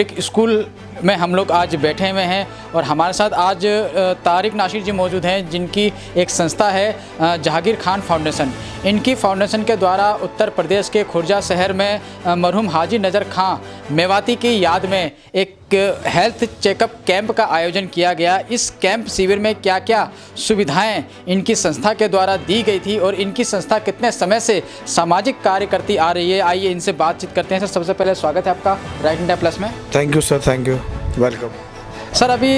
एक स्कूल में हम लोग आज बैठे हुए हैं और हमारे साथ आज तारिक नासिर जी मौजूद हैं, जिनकी एक संस्था है जहांगीर खान फाउंडेशन। इनकी फाउंडेशन के द्वारा उत्तर प्रदेश के खुर्जा शहर में मरहूम हाजी नज़र खां मेवाती की याद में एक हेल्थ चेकअप कैंप का आयोजन किया गया। इस कैंप शिविर में क्या क्या सुविधाएं इनकी संस्था के द्वारा दी गई थी और इनकी संस्था कितने समय से सामाजिक कार्य करती आ रही है, आइए इनसे बातचीत करते हैं। सर, सबसे पहले स्वागत है आपका राइट इंडिया प्लस में। Thank you sir, thank you, welcome. Sir, अभी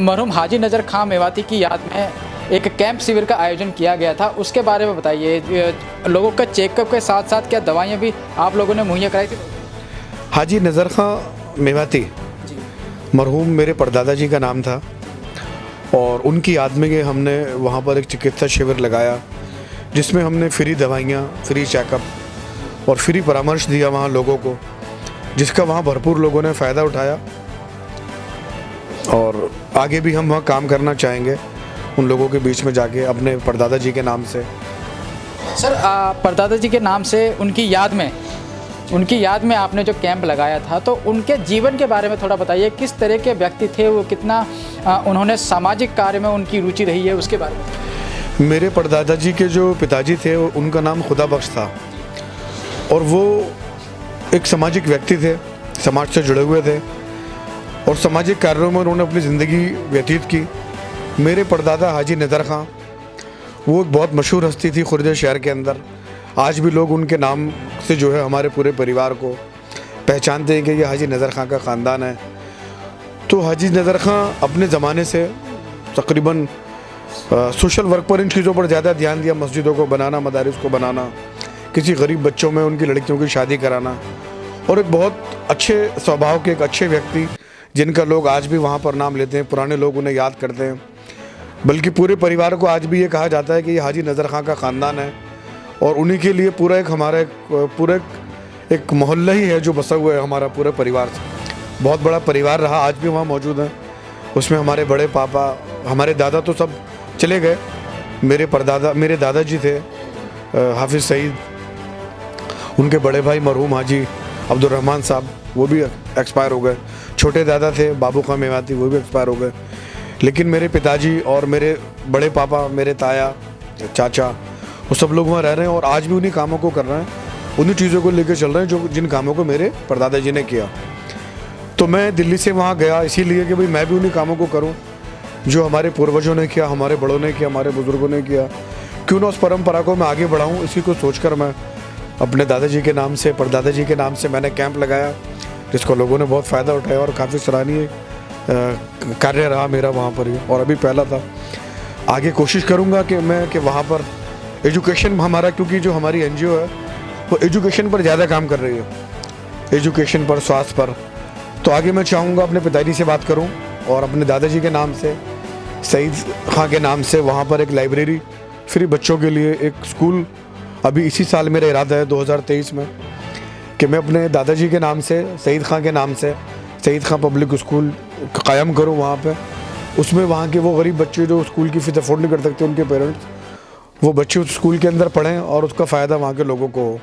मरहूम हाजी नज़र खां मेवाती की याद में एक कैंप शिविर का आयोजन किया गया था, उसके बारे में बताइए। लोगों का चेकअप के साथ साथ क्या दवाइयाँ भी आप लोगों ने मुहैया कराई थी? हाजी नज़र खां मेवाती मरहूम मेरे परदादा जी का नाम था और उनकी याद में कि हमने वहाँ पर एक चिकित्सा शिविर लगाया, जिसमें हमने फ्री दवाइयाँ, फ्री चेकअप और फ्री परामर्श दिया वहाँ लोगों को, जिसका वहाँ भरपूर लोगों ने फ़ायदा उठाया और आगे भी हम वहाँ काम करना चाहेंगे उन लोगों के बीच में जाके अपने परदादा जी के नाम से। सर, परदादा जी के नाम से उनकी याद में आपने जो कैंप लगाया था, तो उनके जीवन के बारे में थोड़ा बताइए। किस तरह के व्यक्ति थे वो, कितना उन्होंने सामाजिक कार्य में उनकी रुचि रही है, उसके बारे में। मेरे परदादा जी के जो पिताजी थे उनका नाम खुदा बख्श था और वो एक सामाजिक व्यक्ति थे, समाज से जुड़े हुए थे और सामाजिक कार्यों में उन्होंने अपनी ज़िंदगी व्यतीत की। मेरे परदादा हाजी नज़र खां वो एक बहुत मशहूर हस्ती थी खुर्जा शहर के अंदर। आज भी लोग उनके नाम से जो है हमारे पूरे परिवार को पहचानते हैं कि ये हाजी नज़र खां का ख़ानदान है। तो हाजी नज़र खां अपने ज़माने से तकरीबन सोशल वर्क पर, इन चीज़ों पर ज़्यादा ध्यान दिया, मस्जिदों को बनाना, मदारिस को बनाना, किसी गरीब बच्चों में उनकी लड़कियों की शादी कराना, और एक बहुत अच्छे स्वभाव के एक अच्छे व्यक्ति जिनका लोग आज भी वहाँ पर नाम लेते हैं, पुराने लोग उन्हें याद करते हैं। बल्कि पूरे परिवार को आज भी ये कहा जाता है कि ये हाजी नज़र खां का ख़ानदान है और उन्हीं के लिए पूरा एक हमारा एक मोहल्ला ही है जो बसा हुआ है हमारा पूरे परिवार से। बहुत बड़ा परिवार रहा, आज भी वहाँ मौजूद है। उसमें हमारे बड़े पापा, हमारे दादा तो सब चले गए, मेरे दादाजी थे हाफिज़ सईद, उनके बड़े भाई मरहूम हाजी अब्दुर्रहमान साहब, वो भी एक्सपायर हो गए। छोटे दादा थे बाबू खां मेवाती, वो भी एक्सपायर हो गए। लेकिन मेरे पिताजी और मेरे बड़े पापा, मेरे ताया, चाचा, वो सब लोग वहाँ रह रहे हैं और आज भी उन्हीं कामों को कर रहे हैं, उन्हीं चीज़ों को लेकर चल रहे हैं जो जिन कामों को मेरे परदादा जी ने किया। तो मैं दिल्ली से वहाँ गया इसीलिए कि भाई मैं भी उन्हीं कामों को करूँ जो हमारे पूर्वजों ने किया, हमारे बड़ों ने किया, हमारे बुज़ुर्गों ने किया। क्यों ना उस परंपरा को मैं आगे बढ़ाऊँ, इसी को सोचकर मैं अपने दादाजी के नाम से, परदादा जी के नाम से मैंने कैंप लगाया, जिसको लोगों ने बहुत फ़ायदा उठाया और काफ़ी सराहनीय कार्य रहा मेरा वहाँ पर ही, और अभी पहला था। आगे कोशिश करूँगा कि वहाँ पर एजुकेशन हमारा, क्योंकि जो हमारी एनजीओ है वो एजुकेशन पर ज़्यादा काम कर रही है, एजुकेशन पर, स्वास्थ्य पर। तो आगे मैं चाहूँगा अपने पिताजी से बात करूँ और अपने दादाजी के नाम से, सईद खां के नाम से वहाँ पर एक लाइब्रेरी फ्री बच्चों के लिए, एक स्कूल, अभी इसी साल मेरा इरादा है 2023 में कि मैं अपने दादाजी के नाम से, सईद खां के नाम से, सईद खां पब्लिक स्कूल कायम करूँ वहाँ पे। उसमें वहाँ के वो गरीब बच्चे जो स्कूल की फीस अफोर्ड नहीं कर सकते, उनके पेरेंट्स, वो बच्चे उस स्कूल के अंदर पढ़ें और उसका फ़ायदा वहाँ के लोगों को हो।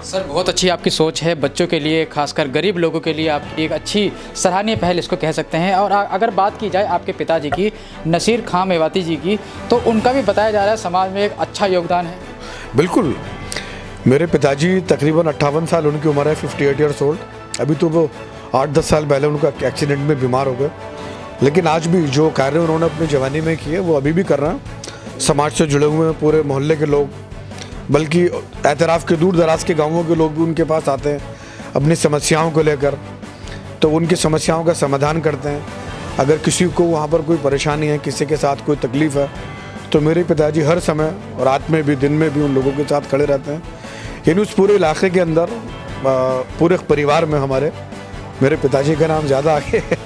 सर, बहुत अच्छी आपकी सोच है, बच्चों के लिए, खासकर गरीब लोगों के लिए आपकी एक अच्छी सराहनीय पहल इसको कह सकते हैं। और अगर बात की जाए आपके पिताजी की, नसीर खां मेवाती जी की, तो उनका भी बताया जा रहा है समाज में एक अच्छा योगदान है। बिल्कुल, मेरे पिताजी तकरीबन 58 साल उनकी उम्र है, 58 ईयर्स ओल्ड। अभी तो वो 8-10 साल पहले उनका एक्सीडेंट में बीमार हो गए, लेकिन आज भी जो कार्य उन्होंने अपनी जवानी में किए वो अभी भी कर रहे हैं। समाज से जुड़े हुए हैं पूरे मोहल्ले के लोग, बल्कि एतराफ़ के दूर दराज के गाँवों के लोग भी उनके पास आते हैं अपनी समस्याओं को लेकर, तो उनकी समस्याओं का समाधान करते हैं। अगर किसी को वहाँ पर कोई परेशानी है, किसी के साथ कोई तकलीफ़ है, तो मेरे पिताजी हर समय, रात में भी दिन में भी, उन लोगों के साथ खड़े रहते हैं। यानी उस पूरे इलाके के अंदर, पूरे परिवार में हमारे, मेरे पिताजी का नाम ज़्यादा आगे है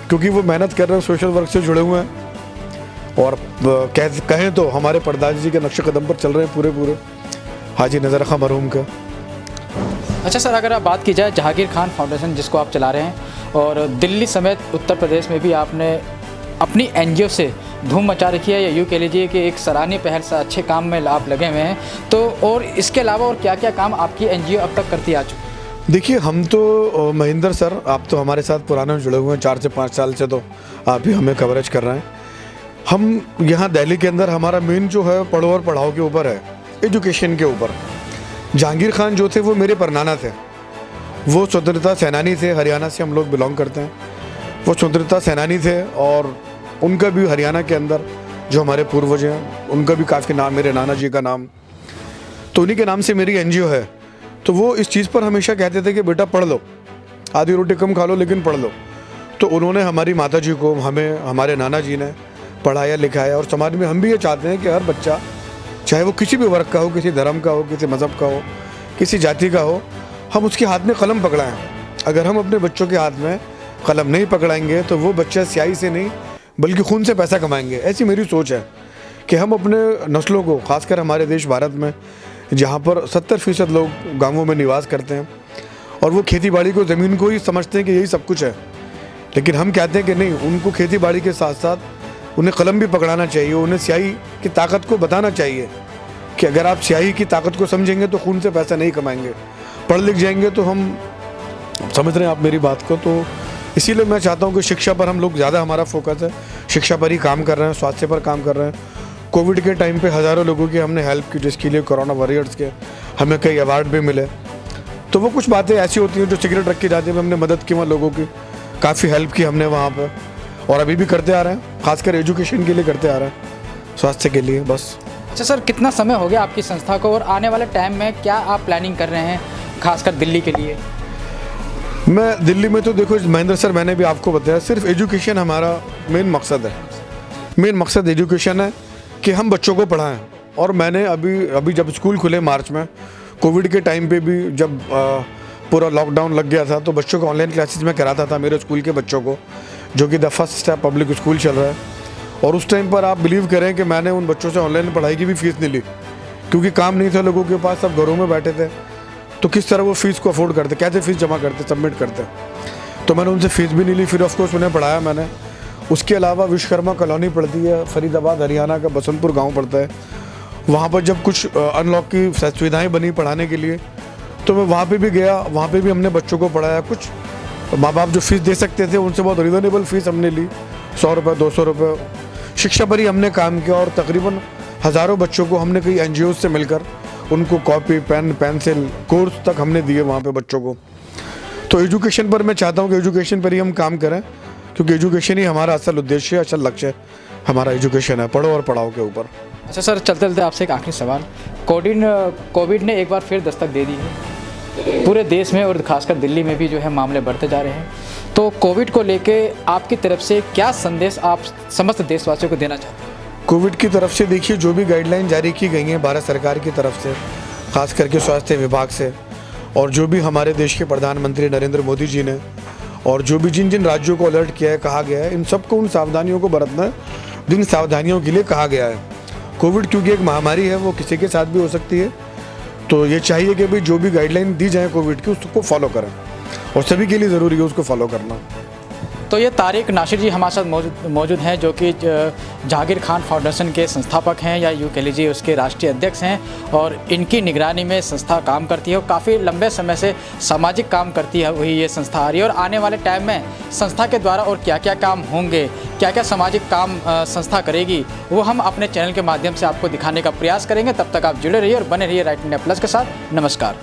क्योंकि वो मेहनत कर रहे हैं, सोशल वर्क से जुड़े हुए हैं और कहें तो हमारे परदादा जी के नक्शे कदम पर चल रहे हैं पूरे हाजी नज़र खां मरहूम का। अच्छा सर, अगर आप बात की जाए जहांगीर खान फाउंडेशन जिसको आप चला रहे हैं, और दिल्ली समेत उत्तर प्रदेश में भी आपने अपनी एनजीओ से धूम मचा रखी है, या यूँ कह लीजिए कि एक सराहनीय पहल से अच्छे काम में आप लगे हुए हैं, तो और इसके अलावा और क्या क्या काम आपकी एनजीओ अब तक करती आ चुकी है? देखिए, हम तो महेंद्र सर, आप तो हमारे साथ पुराने जुड़े हुए हैं, 4 से 5 साल से तो आप ही हमें कवरेज कर रहे हैं। हम यहाँ दिल्ली के अंदर हमारा मेन जो है पढ़ो और पढ़ाओ के ऊपर है, एजुकेशन के ऊपर। जहांगीर खान जो थे वो मेरे परनाना थे, वो स्वतंत्रता सेनानी थे, हरियाणा से हम लोग बिलोंग करते हैं। वो स्वतंत्रता सेनानी थे और उनका भी हरियाणा के अंदर जो हमारे पूर्वज हैं उनका भी काफ़ी नाम, मेरे नाना जी का नाम, तो उन्हीं के नाम से मेरी एनजीओ है। तो वो इस चीज़ पर हमेशा कहते थे कि बेटा पढ़ लो, आधी रोटी कम खा लो लेकिन पढ़ लो। तो उन्होंने हमारी माता जी को, हमें, हमारे नाना जी ने पढ़ाया लिखाया। और समाज में हम भी ये चाहते हैं कि हर बच्चा, चाहे वो किसी भी वर्ग का हो, किसी धर्म का हो, किसी मज़हब का हो, किसी जाति का हो, हम उसके हाथ में कलम पकड़ाएं। अगर हम अपने बच्चों के हाथ में कलम नहीं पकड़ाएंगे तो वो बच्चा स्याही से नहीं बल्कि खून से पैसा कमाएंगे। ऐसी मेरी सोच है कि हम अपने नस्लों को, खासकर हमारे देश भारत में जहाँ पर 70% लोग गांवों में निवास करते हैं और वो खेती बाड़ी को, ज़मीन को ही समझते हैं कि यही सब कुछ है, लेकिन हम कहते हैं कि नहीं, उनको खेती बाड़ी के साथ साथ उन्हें कलम भी पकड़ाना चाहिए, उन्हें स्याही की ताकत को बताना चाहिए कि अगर आप स्याही की ताकत को समझेंगे तो खून से पैसा नहीं कमाएंगे। पढ़ लिख जाएंगे तो हम, समझ रहे हैं आप मेरी बात को, तो इसीलिए मैं चाहता हूँ कि शिक्षा पर हम लोग ज़्यादा, हमारा फोकस है, शिक्षा पर ही काम कर रहे हैं, स्वास्थ्य पर काम कर रहे हैं। कोविड के टाइम पे हज़ारों लोगों की हमने हेल्प की, जिसके लिए कोरोना वॉरियर्स के हमें कई अवार्ड भी मिले। तो वो कुछ बातें ऐसी होती हैं जो सिगरेट रखी जाती है, हमने मदद की वहाँ लोगों की, काफ़ी हेल्प की हमने वहाँ पर, और अभी भी करते आ रहे हैं, खासकर एजुकेशन के लिए करते आ रहे हैं, स्वास्थ्य के लिए, बस। अच्छा सर, कितना समय हो गया आपकी संस्था को और आने वाले टाइम में क्या आप प्लानिंग कर रहे हैं, खासकर दिल्ली के लिए? मैं दिल्ली में तो देखो महेंद्र सर, मैंने भी आपको बताया, सिर्फ एजुकेशन हमारा मेन मकसद है। मेन मकसद एजुकेशन है कि हम बच्चों को पढ़ाएं। और मैंने अभी जब स्कूल खुले मार्च में, कोविड के टाइम पे भी जब पूरा लॉकडाउन लग गया था, तो बच्चों को ऑनलाइन क्लासेस में कराता था, मेरे स्कूल के बच्चों को, जो कि the first step public school चल रहा है। और उस टाइम पर आप बिलीव करें कि मैंने उन बच्चों से ऑनलाइन पढ़ाई की भी फ़ीस नहीं ली, क्योंकि काम नहीं था लोगों के पास, सब घरों में बैठे थे। तो किस तरह वो फ़ीस को अफोर्ड करते, कैसे फ़ीस जमा करते, सबमिट करते। तो मैंने उनसे फ़ीस भी नहीं ली, फिर ऑफकोर्स उन्हें पढ़ाया मैंने। उसके अलावा विश्वकर्मा कॉलोनी पड़ती है, फरीदाबाद हरियाणा का बसंतपुर गांव पड़ता है, वहाँ पर जब कुछ अनलॉक की सुविधाएँ बनी पढ़ाने के लिए, तो मैं वहाँ पे भी गया, वहाँ पे भी हमने बच्चों को पढ़ाया। कुछ माँ बाप जो फ़ीस दे सकते थे उनसे बहुत रिजनेबल फ़ीस हमने ली, 100 रुपये 200 रुपये। शिक्षा पर ही हमने काम किया और तकरीबन हज़ारों बच्चों को हमने कई NGOs से मिलकर उनको कॉपी, पेन, पेंसिल, कोर्स तक हमने दिए वहाँ पे बच्चों को। तो एजुकेशन पर मैं चाहता हूँ कि एजुकेशन पर ही हम काम करें, क्योंकि एजुकेशन ही हमारा असल उद्देश्य है, असल लक्ष्य हमारा एजुकेशन है, पढ़ो और पढ़ाओ के ऊपर। अच्छा सर, चलते चलते आपसे एक आखिरी सवाल। कोविड ने एक बार फिर दस्तक दे दी है पूरे देश में और खासकर दिल्ली में भी जो है मामले बढ़ते जा रहे हैं। तो कोविड को लेके आपकी तरफ से क्या संदेश आप समस्त देशवासियों को देना चाहते हैं? कोविड की तरफ से देखिए, जो भी गाइडलाइन जारी की गई हैं भारत सरकार की तरफ से, खास करके स्वास्थ्य विभाग से, और जो भी हमारे देश के प्रधानमंत्री नरेंद्र मोदी जी ने, और जो भी जिन जिन राज्यों को अलर्ट किया है, कहा गया है, इन सबको उन सावधानियों को बरतना है जिन सावधानियों के लिए कहा गया है। कोविड क्योंकि एक महामारी है, वो किसी के साथ भी हो सकती है, तो ये चाहिए कि भाई जो भी गाइडलाइन दी जाए कोविड की, उसको फॉलो करें, और सभी के लिए ज़रूरी है उसको फॉलो करना। तो ये तारिक नासिर जी हमारे साथ मौजूद हैं, जो कि जहांगीर खान फाउंडेशन के संस्थापक हैं, या यूँ कह लीजिए उसके राष्ट्रीय अध्यक्ष हैं, और इनकी निगरानी में संस्था काम करती है और काफ़ी लंबे समय से सामाजिक काम करती है वही ये संस्था आ रही है। और आने वाले टाइम में संस्था के द्वारा और क्या क्या काम होंगे, क्या क्या सामाजिक काम संस्था करेगी, वो हम अपने चैनल के माध्यम से आपको दिखाने का प्रयास करेंगे। तब तक आप जुड़े रहिए और बने रहिए राइट इंडिया प्लस के साथ। नमस्कार।